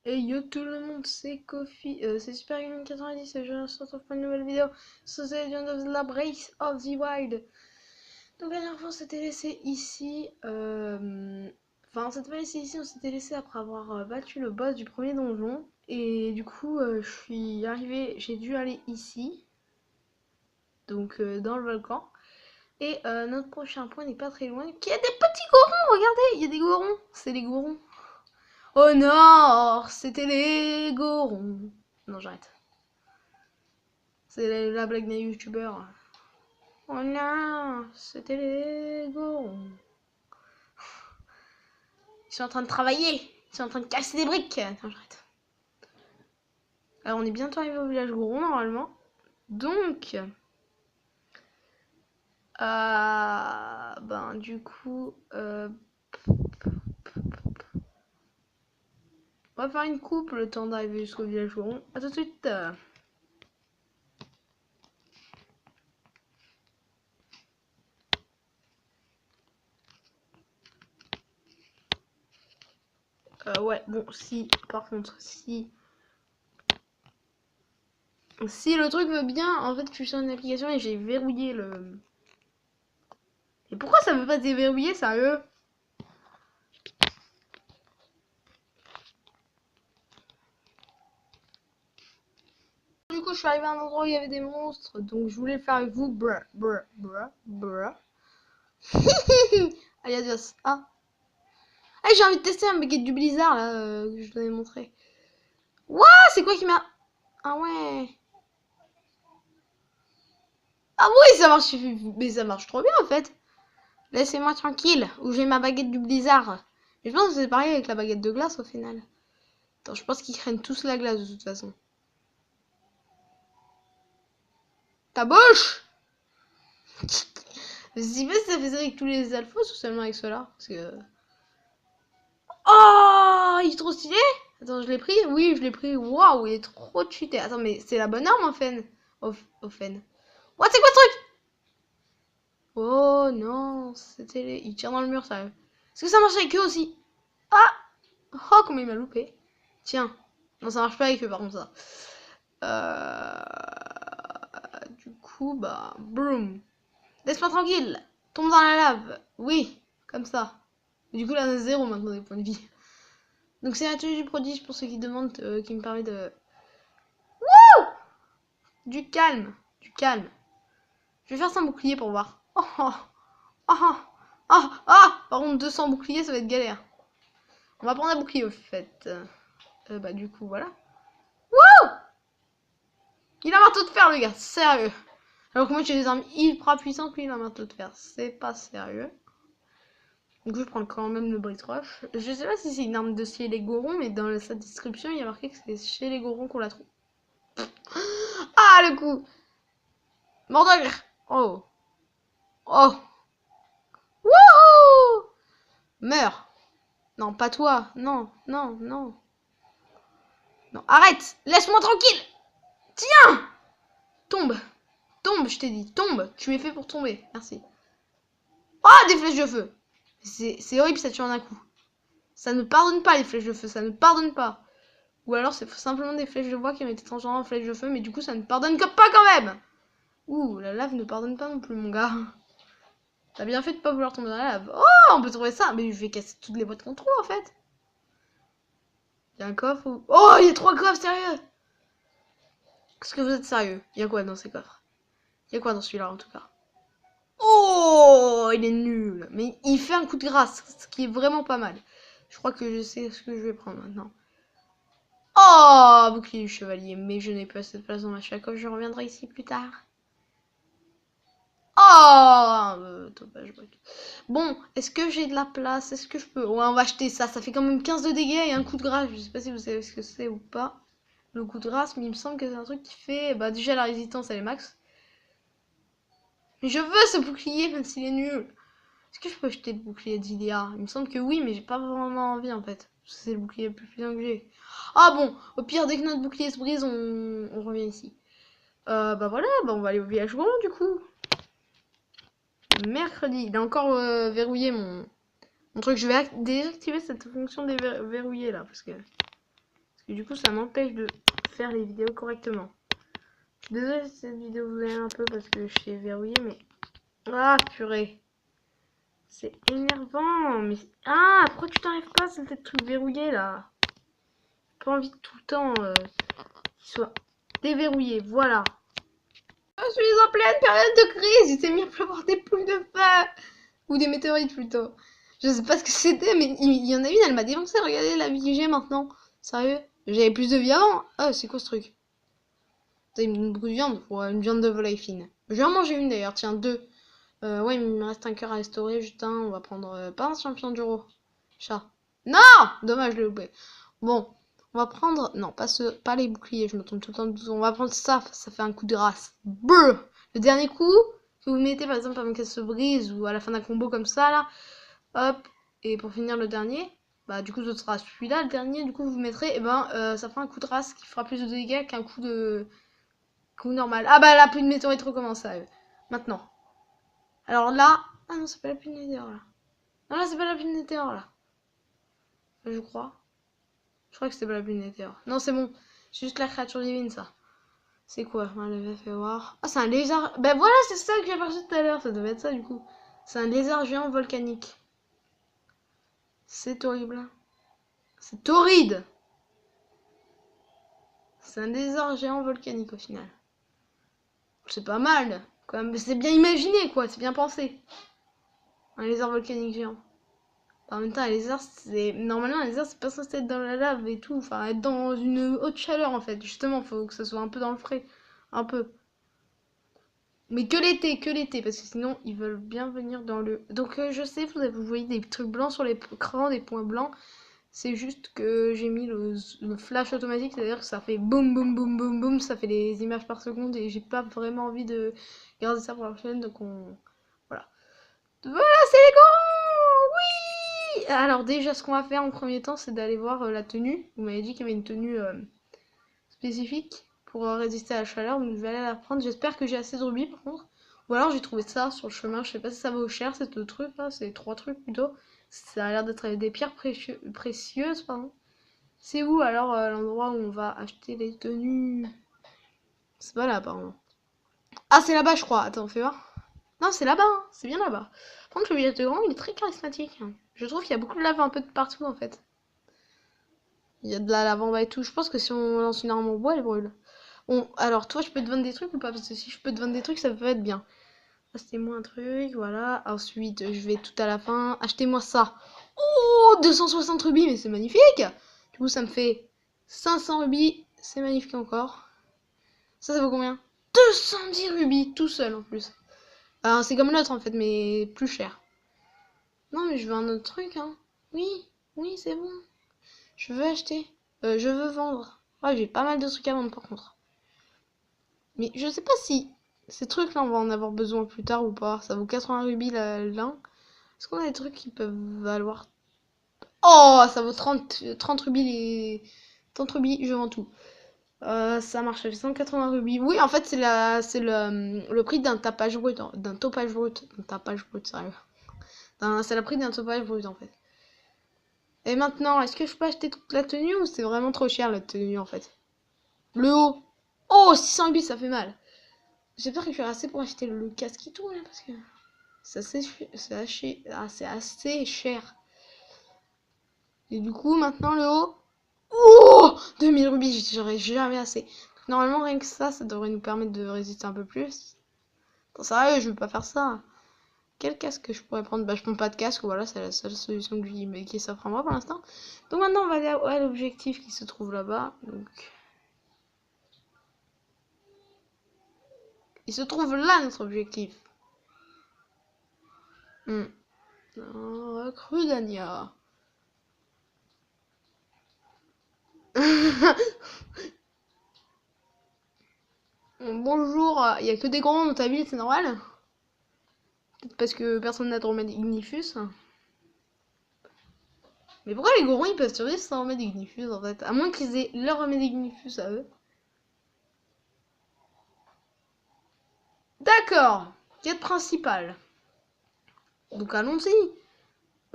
Et yo tout le monde, c'est Kofi, c'est Super Gaming 90 et je me retrouve pour une nouvelle vidéo sur The Legend of the Breath of the Wild. Donc la dernière fois on s'était laissé ici, enfin on s'était pas laissé ici, on s'était laissé après avoir battu le boss du premier donjon. Et du coup je suis arrivé, j'ai dû aller ici, donc dans le volcan. Et notre prochain point n'est pas très loin, qui a des petits gorons, regardez, il y a des gorons, c'est les gorons. Oh non, c'était les gorons. Non, j'arrête. C'est la blague des youtubeurs. Oh non, c'était les gorons. Ils sont en train de travailler. Ils sont en train de casser des briques. Non, j'arrête. Alors, on est bientôt arrivé au village goron, normalement. Donc... ben, du coup... on va faire une coupe le temps d'arriver jusqu'au village goron. A tout de suite. Ouais, bon, si, par contre, si le truc veut bien, en fait, je suis sur une application et j'ai verrouillé le... Et pourquoi ça veut pas déverrouiller, sérieux? Du coup, je suis arrivé à un endroit où il y avait des monstres, donc je voulais le faire avec vous. Bruh, bruh, bruh, bruh. Allez, adios. Ah, j'ai envie de tester un baguette du blizzard, là, que je vous avais montré. Ouah, c'est quoi qui m'a... Ah ouais. Ah oui, ça marche, mais ça marche trop bien, en fait. Laissez-moi tranquille, où j'ai ma baguette du blizzard. Mais je pense que c'est pareil avec la baguette de glace, au final. Attends, je pense qu'ils craignent tous la glace, de toute façon. Ta bouche. Je sais pas si ça faisait avec tous les alphos ou seulement avec ceux-là. Parce que... Oh, il est trop stylé. Attends, je l'ai pris. Oui, je l'ai pris. Waouh, il est trop cheaté. Attends, mais c'est la bonne arme, en fait. Au fen. What, c'est quoi ce truc? Oh non, c'était les... Il tire dans le mur, ça. Est-ce que ça marche avec eux aussi? Ah. Oh, comment il m'a loupé. Tiens. Non, ça marche pas avec eux, par contre, ça. Du coup, bah... Boum. Laisse-moi tranquille. Tombe dans la lave. Oui, comme ça. Du coup, là, on a 0 maintenant des points de vie. Donc, c'est la tenue du prodige pour ceux qui demandent, qui me permet de... Wouh! Du calme. Du calme. Je vais faire sans bouclier pour voir. Oh, oh, oh, oh, oh, oh. Par contre, 200 boucliers, ça va être galère. On va prendre un bouclier, au fait. Bah, du coup, voilà. Wouh! Il a un marteau de fer, le gars. Sérieux. Alors que moi, j'ai des armes hyper puissantes, lui, il a un marteau de fer. C'est pas sérieux. Du coup, je prends quand même le Brit Rush. Je sais pas si c'est une arme de chez les Gorons, mais dans sa description, il y a marqué que c'est chez les Gorons qu'on la trouve. Ah, le coup! Mordogre! Oh! Oh! Wouhou! Meurs! Non, pas toi! Non, non, non! Non, arrête! Laisse-moi tranquille! Tiens! Tombe! Tombe, je t'ai dit, tombe! Tu es fait pour tomber, merci. Oh, des flèches de feu! C'est horrible, ça tue en un coup. Ça ne pardonne pas, les flèches de feu, ça ne pardonne pas. Ou alors c'est simplement des flèches de bois qui ont été transformées en flèches de feu, mais du coup ça ne pardonne pas quand même. Ouh, la lave ne pardonne pas non plus, mon gars. T'as bien fait de pas vouloir tomber dans la lave. Oh, on peut trouver ça. Mais je vais casser toutes les boîtes qu'on trouve en fait. Il y a un coffre ou... Oh, il y a 3 coffres, sérieux. Est-ce que vous êtes sérieux? Il y a quoi dans ces coffres? Il y a quoi dans celui-là en tout cas? Oh, il est nul. Mais il fait un coup de grâce, ce qui est vraiment pas mal. Je crois que je sais ce que je vais prendre maintenant. Oh, bouclier du chevalier. Mais je n'ai pas assez de place dans ma coffre. Je reviendrai ici plus tard. Oh, bon, est-ce que j'ai de la place? Est-ce que je peux... Ouais, on va acheter ça. Ça fait quand même 15 de dégâts et un coup de grâce. Je sais pas si vous savez ce que c'est ou pas. Le coup de grâce, mais il me semble que c'est un truc qui fait... Bah déjà la résistance elle est max. Mais je veux ce bouclier même s'il est nul. Est-ce que je peux acheter le bouclier d'Ilia? Il me semble que oui, mais j'ai pas vraiment envie en fait. C'est le bouclier le plus puissant que j'ai. Ah bon, au pire dès que notre bouclier se brise, on revient ici. Bah voilà, bah on va aller au village gourmand du coup. Mercredi, il a encore verrouillé mon truc. Je vais désactiver cette fonction déverrouiller là parce que Et du coup, ça m'empêche de faire les vidéos correctement. Je suis désolée si cette vidéo vous aime un peu parce que je suis verrouillée, mais... Ah, purée. C'est énervant, mais... Ah, pourquoi tu t'arrives pas, c'est peut-être truc verrouillé, là. J'ai pas envie de tout le temps qu'il soit déverrouillé, voilà. Je suis en pleine période de crise, il s'est mis à pleuvoir des poules de feu. Ou des météorites, plutôt. Je sais pas ce que c'était, mais il y en a une, elle m'a défoncé, regardez la vie que j'ai maintenant. Sérieux? J'avais plus de vie avant. Ah, c'est quoi ce truc? Il me donne beaucoup de viande. Ouais, une viande de volaille fine. Je vais en manger une d'ailleurs, tiens, deux. Ouais, il me reste un cœur à restaurer, juste un. On va prendre pas un champion d'euro. Chat. Non! Dommage, je l'ai loupé. Bon, on va prendre. Non, pas les boucliers, je me trompe tout le temps de douze. On va prendre ça, ça fait un coup de grâce. Brrr! Le dernier coup, que vous mettez par exemple avant qu'elle se brise ou à la fin d'un combo comme ça, là. Hop. Et pour finir le dernier, bah du coup ce sera celui-là, le dernier, du coup vous mettrez, et ben ça fera un coup de race qui fera plus de dégâts qu'un coup de. Coup normal. Ah bah la pluie de météorites recommence, ça. Maintenant. Alors là. Ah non, c'est pas la pluie de météore là. Non, là, c'est pas la pluie de météore là. Je crois. Je crois que c'était pas la pluie de météore. Non, c'est bon. C'est juste la créature divine, ça. C'est quoi? On l'avait fait voir. Ah, c'est un lézard. Ben voilà, c'est ça que j'ai aperçu tout à l'heure. Ça devait être ça du coup. C'est un lézard géant volcanique. C'est horrible. C'est torride. C'est un lézard géant volcanique au final. C'est pas mal. Quand même, c'est bien imaginé quoi. C'est bien pensé. Un lézard volcanique géant. En même temps, un lézard, c'est. Normalement, un lézard, c'est pas censé être dans la lave et tout. Enfin, être dans une haute chaleur en fait. Justement, faut que ça soit un peu dans le frais. Un peu. Mais que l'été, parce que sinon ils veulent bien venir dans le. Donc je sais, vous voyez des trucs blancs sur l'écran, des points blancs. C'est juste que j'ai mis le flash automatique, c'est-à-dire que ça fait boum boum boum boum boum, ça fait des images par seconde et j'ai pas vraiment envie de garder ça pour la prochaine, donc on. Voilà. Voilà, c'est les grands. Oui. Alors déjà, ce qu'on va faire en premier temps, c'est d'aller voir la tenue. Vous m'avez dit qu'il y avait une tenue spécifique pour résister à la chaleur, donc je vais aller la prendre. J'espère que j'ai assez de rubis par contre. Ou alors j'ai trouvé ça sur le chemin, je sais pas si ça vaut cher, ces deux trucs là, c'est trois trucs plutôt. Ça a l'air d'être des pierres précieuses, pardon. C'est où alors l'endroit où on va acheter les tenues? C'est pas là apparemment. Ah c'est là-bas je crois, attends fais voir. Non c'est là-bas, hein. C'est bien là-bas. Par contre le village de grand il est très charismatique. Je trouve qu'il y a beaucoup de lave un peu de partout en fait. Il y a de la lave en bas et tout, je pense que si on lance une arme en bois elle brûle. Bon, alors toi, je peux te vendre des trucs ou pas? Parce que si je peux te vendre des trucs, ça peut être bien. Achetez-moi un truc, voilà. Ensuite, je vais tout à la fin. Achetez-moi ça. Oh, 260 rubis, mais c'est magnifique! Du coup, ça me fait 500 rubis. C'est magnifique encore. Ça vaut combien? 210 rubis, tout seul en plus. Alors, c'est comme l'autre en fait, mais plus cher. Non, mais je veux un autre truc, hein. Oui, oui, c'est bon. Je veux acheter. Je veux vendre. Ouais, j'ai pas mal de trucs à vendre par contre. Mais je sais pas si ces trucs-là, on va en avoir besoin plus tard ou pas. Ça vaut 80 rubis l'un. Est-ce qu'on a des trucs qui peuvent valoir... Oh, ça vaut 30 rubis les... 30 rubis, je vends tout. Ça marche, ça fait 180 rubis. Oui, en fait, c'est le prix d'un tapage brut. D'un topage brut. D'un tapage brut, sérieux. C'est le prix d'un topage brut, en fait. Et maintenant, est-ce que je peux acheter toute la tenue ou c'est vraiment trop cher, la tenue, en fait? Le haut. Oh, 600 rubis, ça fait mal. J'espère que je vais assez pour acheter le casque et tout, là, parce que c'est assez cher. Et du coup, maintenant, le haut. Oh 2000 rubis, j'aurais jamais assez. Donc, normalement, rien que ça devrait nous permettre de résister un peu plus. Attends, sérieux, je veux pas faire ça. Quel casque je pourrais prendre? Bah, je prends pas de casque, voilà, c'est la seule solution qui s'offre à moi pour l'instant. Donc maintenant, on va aller à l'objectif qui se trouve là-bas. Donc, il se trouve là, notre objectif. Recrue d'Ania. Bonjour, il y a que des grands dans ta ville, c'est normal? Peut-être parce que personne n'a de remède ignifus. Mais pourquoi les gorons ils peuvent survivre sans remède ignifus en fait? À moins qu'ils aient leur remède ignifus à eux. D'accord, quête principale. Donc allons-y.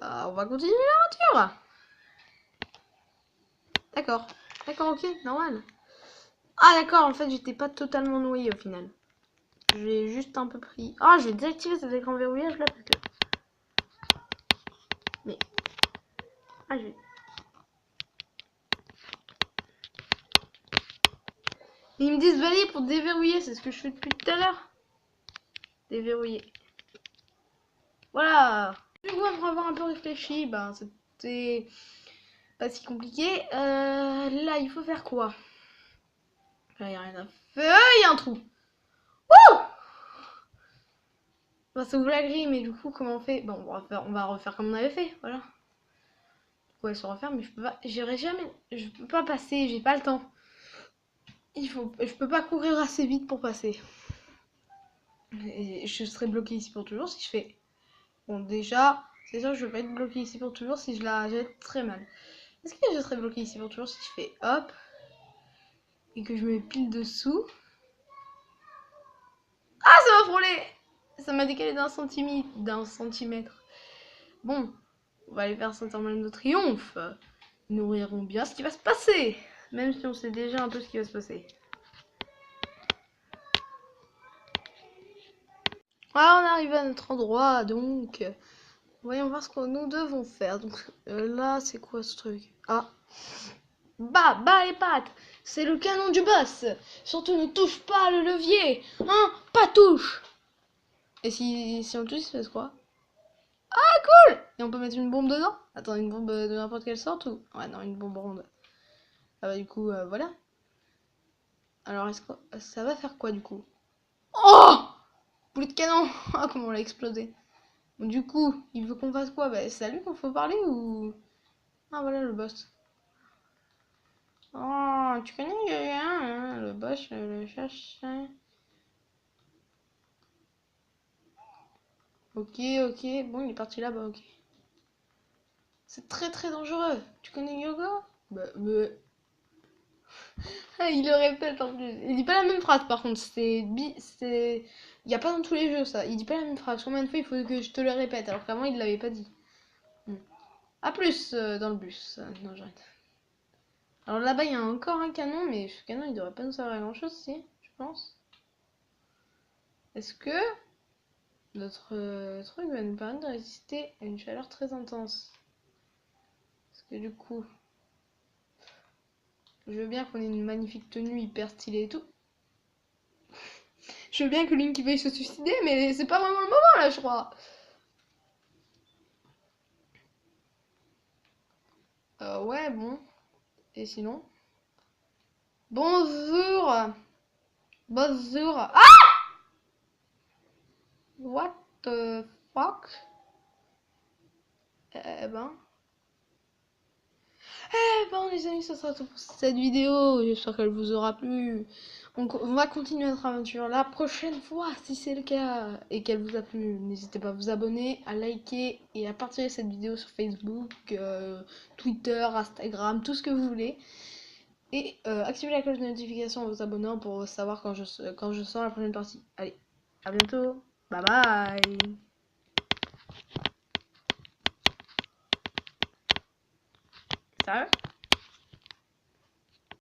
Bah, on va continuer l'aventure. D'accord. D'accord, ok, normal. Ah d'accord, en fait j'étais pas totalement noyé au final. J'ai juste un peu pris... Ah, je vais désactiver cet écran verrouillage là parce que... Mais... Ah, je vais... Ils me disent valider pour déverrouiller, c'est ce que je fais depuis tout à l'heure. Déverrouiller. Voilà. Du coup, après avoir un peu réfléchi, ben c'était pas si compliqué. Là, il faut faire quoi? Là, il n'y a rien à faire. Il y a un trou. Wouh! Ben, ça ouvre la grille, mais du coup, comment on fait? Bon, on va refaire comme on avait fait, voilà. Du coup, elle se referme, mais je peux pas, j'irai jamais, je peux pas passer, j'ai pas le temps. Je peux pas courir assez vite pour passer. Et je serai bloqué ici pour toujours si je fais... Bon, déjà, c'est sûr que je vais pas être bloqué ici pour toujours si je la jette très mal. Est-ce que je serai bloqué ici pour toujours si je fais hop et que je me pile dessous? Ah, ça m'a frôlé! Ça m'a décalé d'un centimètre. Bon, on va aller faire Saint-Armand de Triomphe. Nous verrons bien ce qui va se passer. Même si on sait déjà un peu ce qui va se passer. Voilà, on arrive à notre endroit, donc... Voyons voir ce que nous devons faire. Donc là, c'est quoi ce truc? Ah. Bah les pattes! C'est le canon du boss! Surtout ne touche pas le levier! Hein? Pas touche! Et si on touche, il se passe quoi? Ah cool! Et on peut mettre une bombe dedans? Attends, une bombe de n'importe quelle sorte ou... Ouais non, une bombe ronde. Ah bah du coup, voilà. Alors est-ce que ça va faire quoi du coup? Oh! Boulet de canon! Ah comment on l'a explosé. Bon, du coup, il veut qu'on fasse quoi? Bah c'est à lui qu'on faut parler ou... Ah voilà le boss. Oh, tu connais hein, le boss, le cherche. Ok, ok. Bon, il est parti là-bas, ok. C'est très très dangereux. Tu connais Yoga? Bah. Ah, il le répète en plus. Il dit pas la même phrase par contre. C'est. Il y a pas dans tous les jeux ça. Il dit pas la même phrase. Combien de fois il faut que je te le répète alors qu'avant il l'avait pas dit. A plus dans le bus. Non, j'arrête. Alors là-bas il y a encore un canon, mais ce canon il devrait pas nous servir à grand chose, si, je pense. Est-ce que notre truc va nous permettre de résister à une chaleur très intense? Parce que du coup, je veux bien qu'on ait une magnifique tenue hyper stylée et tout. Je veux bien que Link veuille se suicider, mais c'est pas vraiment le moment là, je crois. Ouais, bon. Et sinon? Bonjour. Bonjour. Ah! What the fuck? Eh ben. Eh ben les amis, ça sera tout pour cette vidéo. J'espère qu'elle vous aura plu. On va continuer notre aventure la prochaine fois, si c'est le cas, et qu'elle vous a plu. N'hésitez pas à vous abonner, à liker et à partager cette vidéo sur Facebook, Twitter, Instagram, tout ce que vous voulez. Et activez la cloche de notification en vous abonnant pour savoir quand je sors la prochaine partie. Allez, à bientôt. Bye bye. Sérieux?